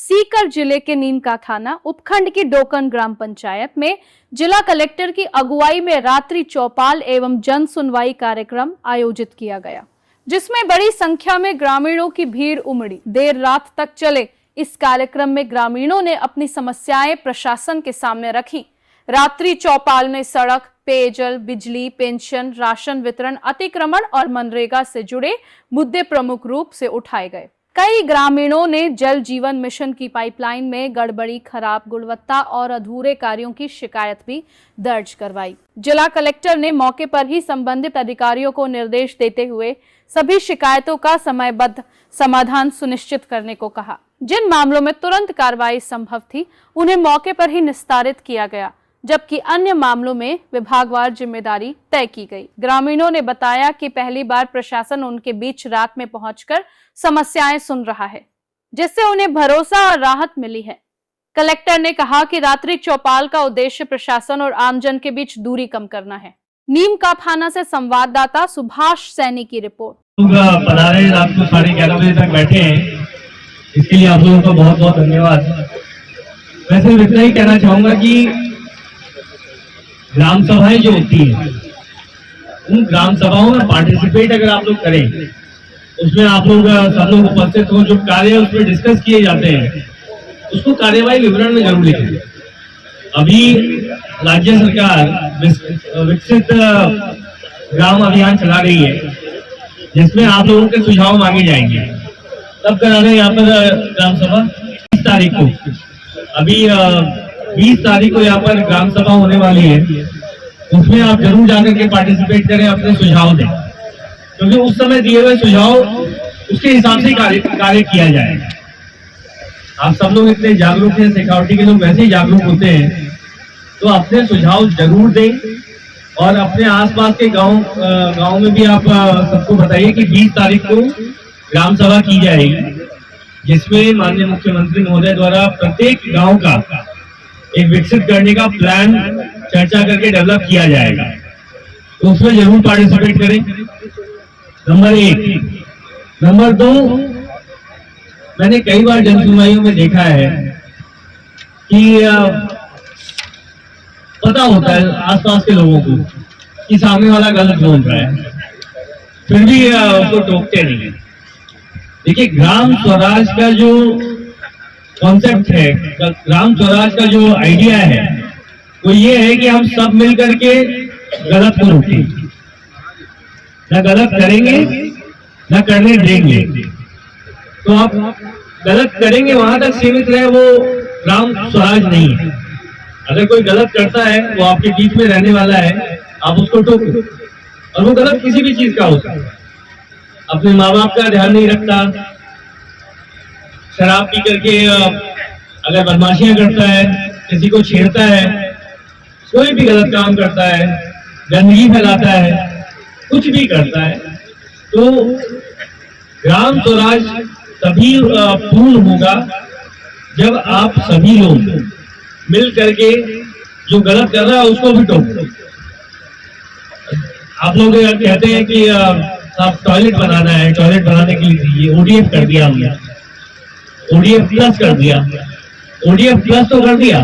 सीकर जिले के नीमका थाना उपखंड की डोकन ग्राम पंचायत में जिला कलेक्टर की अगुवाई में रात्रि चौपाल एवं जन सुनवाई कार्यक्रम आयोजित किया गया, जिसमें बड़ी संख्या में ग्रामीणों की भीड़ उमड़ी। देर रात तक चले इस कार्यक्रम में ग्रामीणों ने अपनी समस्याएं प्रशासन के सामने रखी। रात्रि चौपाल में सड़क, पेयजल, बिजली, पेंशन, राशन वितरण, अतिक्रमण और मनरेगा से जुड़े मुद्दे प्रमुख रूप से उठाए गए। कई ग्रामीणों ने जल जीवन मिशन की पाइपलाइन में गड़बड़ी, खराब गुणवत्ता और अधूरे कार्यों की शिकायत भी दर्ज करवाई। जिला कलेक्टर ने मौके पर ही संबंधित अधिकारियों को निर्देश देते हुए सभी शिकायतों का समयबद्ध समाधान सुनिश्चित करने को कहा। जिन मामलों में तुरंत कार्रवाई संभव थी, उन्हें मौके पर ही निस्तारित किया गया, जबकि अन्य मामलों में विभागवार जिम्मेदारी तय की गई। ग्रामीणों ने बताया कि पहली बार प्रशासन उनके बीच रात में पहुंचकर समस्याएं सुन रहा है, जिससे उन्हें भरोसा और राहत मिली है। कलेक्टर ने कहा कि रात्रि चौपाल का उद्देश्य प्रशासन और आमजन के बीच दूरी कम करना है। नीमका थाना से संवाददाता सुभाष सैनी की रिपोर्ट। पधारे, रात को 11:30 बजे तक बैठे हैं, इसके लिए आप लोगों को बहुत बहुत धन्यवाद। मैं सिर्फ इतना ही कहना चाहूंगा कि ग्राम सभाएं जो होती हैं, उन ग्राम सभाओं में पार्टिसिपेट अगर आप लोग करें, उसमें आप लोग सब लोग उपस्थित हो, जो कार्य उसमें डिस्कस किए जाते हैं उसको कार्यवाही विवरण में जरूर लिखें। अभी राज्य सरकार विकसित ग्राम अभियान चला रही है, जिसमें आप लोगों के सुझाव मांगे जाएंगे। तब करा रहे हैं यहाँ पर ग्राम सभा 20 तारीख को। अभी 20 तारीख को यहाँ पर ग्राम सभा होने वाली है, उसमें आप जरूर जाकर के पार्टिसिपेट करें, अपने सुझाव दें, क्योंकि उस समय दिए हुए सुझाव उसके हिसाब से कार्य किया जाएगा। आप सब लोग इतने जागरूक हैं, सिक्योरिटी के लोग वैसे ही जागरूक होते हैं, तो अपने सुझाव जरूर दें और अपने आसपास के गांव में भी आप सबको बताइए कि 20 तारीख को ग्राम सभा की जाएगी, जिसमें माननीय मुख्यमंत्री महोदय द्वारा प्रत्येक गांव का एक विकसित करने का प्लान चर्चा करके डेवलप किया जाएगा। तो उसमें जरूर पार्टिसिपेट करें, नंबर 1। नंबर 2, मैंने कई बार जन सुनवाइयों में देखा है कि पता होता है आसपास के लोगों को कि सामने वाला गलत बोल रहा है, फिर भी उसको टोकते नहीं है। देखिए, ग्राम स्वराज का जो कॉन्सेप्ट है, ग्राम स्वराज का जो आइडिया है, वो ये है कि हम सब मिल करके गलत को रोकें, ना गलत करेंगे ना करने देंगे। तो आप गलत करेंगे वहां तक सीमित रहे, वो ग्राम स्वराज नहीं है। अगर कोई गलत करता है, वो आपके बीच में रहने वाला है, आप उसको टोको, और वो गलत किसी भी चीज का होता है। अपने माँ बाप का ध्यान नहीं रखता, शराब पी करके अगर बदमाशियां करता है, किसी को छेड़ता है, कोई भी गलत काम करता है, गंदगी फैलाता है, कुछ भी करता है, तो ग्राम स्वराज तभी पूर्ण होगा जब आप सभी लोग मिल करके जो गलत कर रहा है उसको भी टोको। आप लोग कहते हैं कि आप टॉयलेट बनाना है, टॉयलेट बनाने के लिए ODF कर दिया हमने, ODF प्लस कर दिया। ODF प्लस तो कर दिया,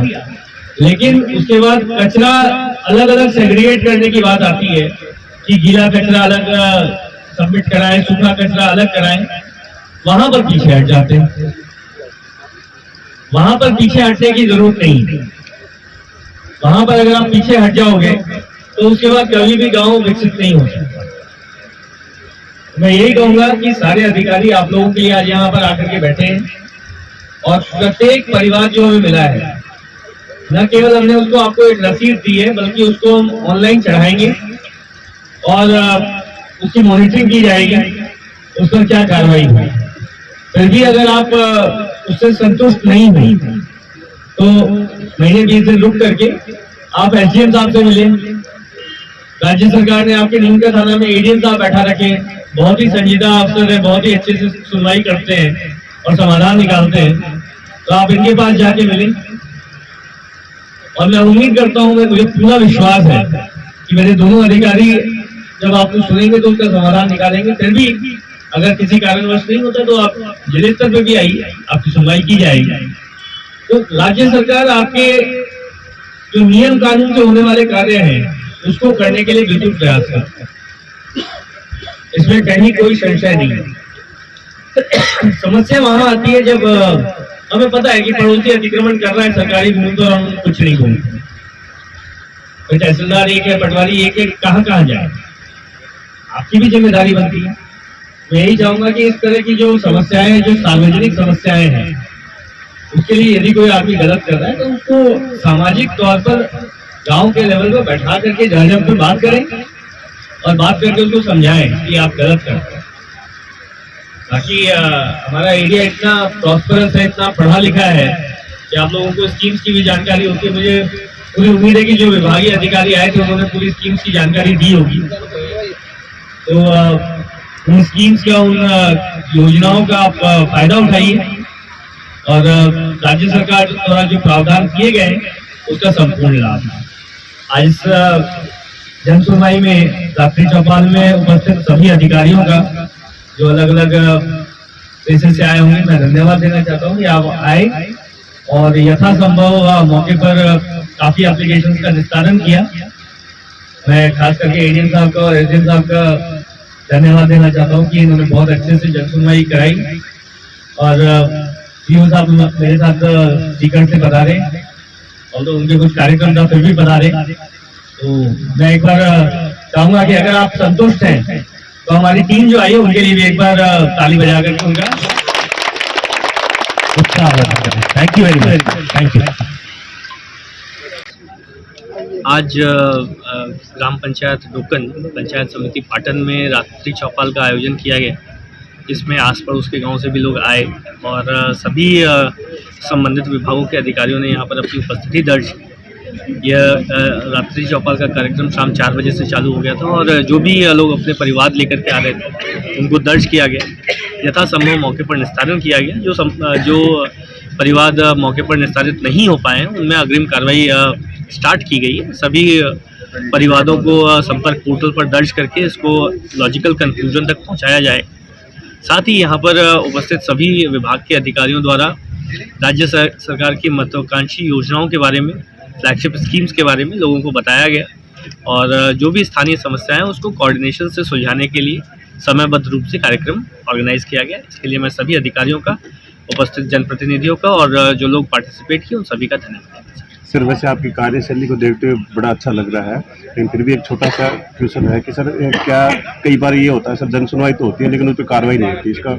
लेकिन उसके बाद कचरा अलग अलग सेग्रीगेट करने की बात आती है कि गीला कचरा अलग सबमिट कराएं, सूखा कचरा अलग कराएं। वहां पर पीछे हट जाते हैं, वहां पर पीछे हटने की जरूरत नहीं। वहां पर अगर आप पीछे हट जाओगे तो उसके बाद कभी भी गांव विकसित नहीं हो सकता। मैं यही कहूंगा कि सारे अधिकारी आप लोगों के लिए आज यहाँ पर आकर के बैठे हैं, और प्रत्येक परिवार जो हमें मिला है, न केवल हमने उसको आपको एक रसीद दी है, बल्कि उसको हम ऑनलाइन चढ़ाएंगे और उसकी मॉनिटरिंग की जाएगी, उस पर क्या कार्रवाई हुई। फिर भी अगर आप उससे संतुष्ट नहीं हुई तो महीने 20 दिन रुक करके आप SDM साहब से मिले। राज्य सरकार ने आपके नीमका थाना में ADM साहब बैठा रखे, बहुत ही संजीदा अफसर है, बहुत ही अच्छे से सुनवाई करते हैं और समाधान निकालते हैं, तो आप इनके पास जाके मिलें। और मैं उम्मीद करता हूँ, मुझे पूरा विश्वास है कि मेरे दोनों अधिकारी जब आप लोग सुनेंगे तो उसका समाधान निकालेंगे। फिर भी अगर किसी कारणवश नहीं होता तो आप जिले स्तर पे भी आइए, आपकी सुनवाई की जाएगी। तो राज्य सरकार आपके जो नियम कानून से होने वाले कार्य हैं उसको करने के लिए बिल्कुल प्रयास करती है, इसमें कहीं कोई संशय नहीं है। समस्या वहां आती है जब हमें पता है कि पड़ोसी अतिक्रमण कर रहा है सरकारी भूमि पर, हम कुछ नहीं बोलते, तो तहसीलदार एक है, पटवारी एक है, कहाँ कहाँ जाए, आपकी भी जिम्मेदारी बनती है। मैं यही चाहूंगा कि इस तरह की जो समस्याएं, जो सार्वजनिक समस्याएं हैं, उसके लिए यदि कोई आदमी गलत कर रहा है तो उसको सामाजिक तौर पर गांव के लेवल पर बैठा करके जहाँ पर बात करें और बात करके उसको समझाएं कि आप गलत करते हैं। बाकी हमारा एरिया इतना प्रॉस्परस है, इतना पढ़ा लिखा है कि आप लोगों को स्कीम्स की भी जानकारी होती है। मुझे पूरी उम्मीद है कि जो विभागीय अधिकारी आए थे उन्होंने पूरी स्कीम्स की जानकारी दी होगी, तो उन स्कीम्स का, उन योजनाओं का आप फायदा उठाइए और राज्य सरकार द्वारा जो प्रावधान किए गए उसका संपूर्ण लाभ। आज इस जन सुनवाई में रात्रि चौपाल में उपस्थित सभी अधिकारियों का जो अलग अलग प्लेसेस से आए होंगे, मैं धन्यवाद देना चाहता हूँ कि आप आए और यथासंभव मौके पर काफी एप्लीकेशंस का निस्तारण किया। मैं खास करके एडीएम साहब का और एसडीएम साहब का धन्यवाद देना चाहता हूँ कि इन्होंने बहुत अच्छे से जन सुनवाई कराई और सीओ साहब मेरे साथ सीकर से बता रहे और तो उनके कुछ कार्यक्रम था फिर भी बता रहे। तो मैं एक बार चाहूंगा कि अगर आप संतुष्ट हैं तो हमारी टीम जो आई है उनके लिए भी एक बार ताली बजा करके उनका उत्साह। Thank you very much, thank you. आज ग्राम पंचायत डोकन पंचायत समिति पाटन में रात्रि चौपाल का आयोजन किया गया, जिसमें आस पड़ोस के गांव से भी लोग आए और सभी संबंधित विभागों के अधिकारियों ने यहां पर अपनी उपस्थिति दर्ज की। यह रात्रि चौपाल का कार्यक्रम शाम 4 बजे से चालू हो गया था और जो भी लोग अपने परिवार लेकर के आ रहे थे उनको दर्ज किया गया, यथासंभव मौके पर निस्तारण किया गया। जो परिवार मौके पर निस्तारित नहीं हो पाए हैं उनमें अग्रिम कार्रवाई स्टार्ट की गई है। सभी परिवारों को संपर्क पोर्टल पर दर्ज करके इसको लॉजिकल कंक्लूजन तक पहुंचाया जाए। साथ ही यहाँ पर उपस्थित सभी विभाग के अधिकारियों द्वारा राज्य सरकार की महत्वाकांक्षी योजनाओं के बारे में, फ्लैगशिप स्कीम्स के बारे में लोगों को बताया गया और जो भी स्थानीय समस्याएं हैं उसको कोऑर्डिनेशन से सुलझाने के लिए समयबद्ध रूप से कार्यक्रम ऑर्गेनाइज किया गया। इसके लिए मैं सभी अधिकारियों का, उपस्थित जनप्रतिनिधियों का और जो लोग पार्टिसिपेट किए उन सभी का धन्यवाद। सर, वैसे आपकी कार्यशैली को देखते हुए बड़ा अच्छा लग रहा है, लेकिन फिर भी एक छोटा सा क्वेश्चन है कि सर क्या कई बार ये होता है सर, जन सुनवाई तो होती है लेकिन उस पर कार्रवाई नहीं होती, इसका?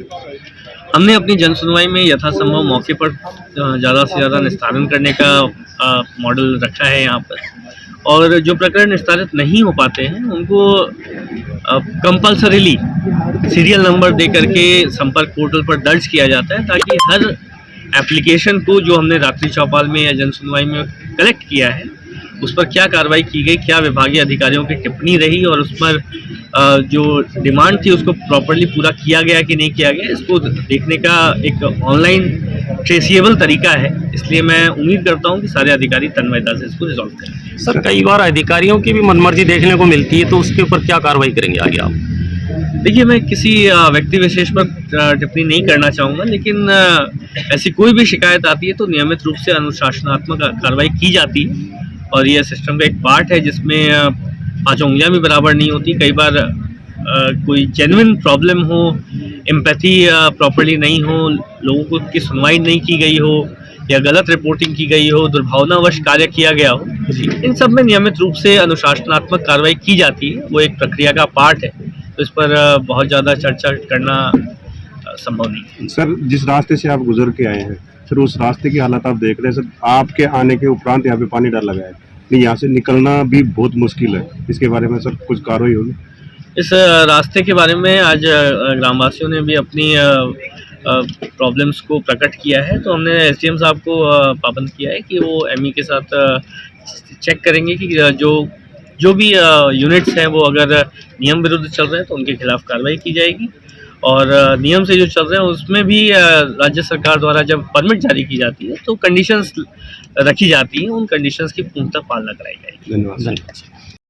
हमने अपनी जन सुनवाई में यथासंभव मौके पर ज़्यादा से ज़्यादा निस्तारण करने का मॉडल रखा है यहाँ पर, और जो प्रकरण निस्तारित नहीं हो पाते हैं उनको कंपल्सरीली सीरियल नंबर दे करके संपर्क पोर्टल पर दर्ज किया जाता है, ताकि हर एप्लीकेशन को जो हमने रात्रि चौपाल में या जन सुनवाई में कलेक्ट किया है उस पर क्या कार्रवाई की गई, क्या विभागीय अधिकारियों की टिप्पणी रही और उस पर जो डिमांड थी उसको प्रॉपर्ली पूरा किया गया कि नहीं किया गया, इसको देखने का एक ऑनलाइन ट्रेसिएबल तरीका है। इसलिए मैं उम्मीद करता हूं कि सारे अधिकारी तन्मयता से इसको रिजॉल्व करें। सर, कई बार अधिकारियों की भी मनमर्जी देखने को मिलती है, तो उसके ऊपर क्या कार्रवाई करेंगे आगे आप? देखिए, मैं किसी व्यक्ति विशेष पर टिप्पणी नहीं करना चाहूँगा, लेकिन ऐसी कोई भी शिकायत आती है तो नियमित रूप से अनुशासनात्मक कार्रवाई की जाती है और यह सिस्टम का एक पार्ट है जिसमें 5 उंगलियां भी बराबर नहीं होती। कई बार कोई जेन्युइन प्रॉब्लम हो, एम्पैथी प्रॉपर्ली नहीं हो, लोगों को की सुनवाई नहीं की गई हो या गलत रिपोर्टिंग की गई हो, दुर्भावनावश कार्य किया गया हो, इन सब में नियमित रूप से अनुशासनात्मक कार्रवाई की जाती है। वो एक प्रक्रिया का पार्ट है, तो इस पर बहुत ज़्यादा चर्चा करना संभव नहीं है। सर, जिस रास्ते से आप गुजर के आए हैं सर, उस रास्ते की हालत आप देख रहे हैं सर, आपके आने के उपरांत यहाँ पे पानी डर लगा है, नहीं यहाँ से निकलना भी बहुत मुश्किल है, इसके बारे में सर कुछ कार्रवाई होगी? इस रास्ते के बारे में आज ग्रामवासियों ने भी अपनी प्रॉब्लम्स को प्रकट किया है, तो हमने एसडीएम साहब को पाबंद किया है कि वो एमई के साथ चेक करेंगे कि जो भी यूनिट्स हैं वो अगर नियम विरुद्ध चल रहे हैं तो उनके खिलाफ कार्रवाई की जाएगी, और नियम से जो चल रहे हैं उसमें भी राज्य सरकार द्वारा जब परमिट जारी की जाती है तो कंडीशंस रखी जाती हैं, उन कंडीशंस की पूर्णतः पालना कराई जाएगी। धन्यवाद।